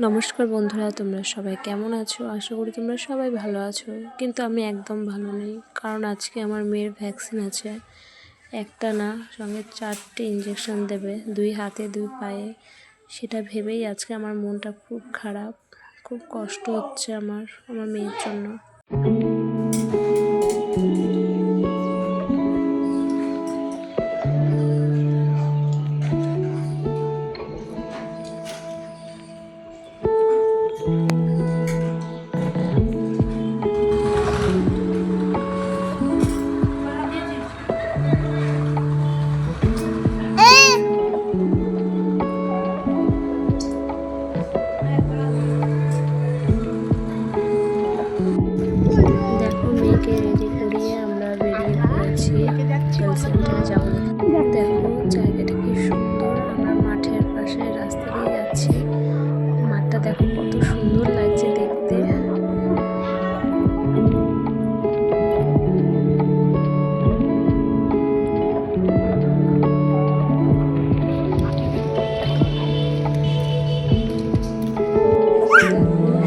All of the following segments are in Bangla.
নমস্কার বন্ধুরা, তোমরা সবাই কেমন আছো? আশা করি তোমরা সবাই ভালো আছো, কিন্তু আমি একদম ভালো নেই। কারণ আজকে আমার মেয়ের ভ্যাকসিন আছে। একটা না, সঙ্গে 4টে ইঞ্জেকশন দেবে, 2 হাতে 2 পায়ে। সেটা ভেবেই আজকে আমার মনটা খুব খারাপ, খুব কষ্ট হচ্ছে আমার মেয়ের জন্য। দেখো, মেয়েকে রেডি করিয়ে আমরা বেরিয়ে পড়েছি, হেলথ সেন্টারে যাবো। দেখো জায়গাটা কি সুন্দর। আমরা মাঠের পাশে রাস্তা দিয়ে যাচ্ছি। মাঠটা দেখো কত সুন্দর লাগছে দেখতে।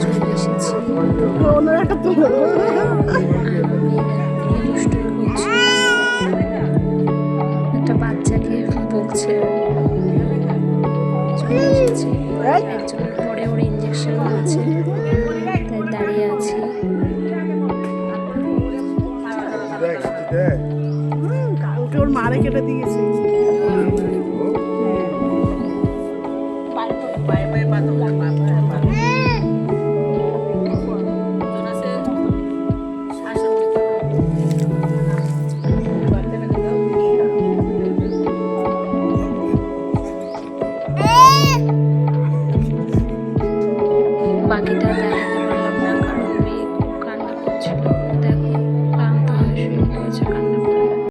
চলে এসেছি। একটা বাচ্চাকে বকছে। চলে এসেছি, একজনের পরে ওর ইঞ্জেকশন আছে, তাই দাঁড়িয়ে আছি। ওর মারে কেটে দিয়েছে। বাকিটা দেখা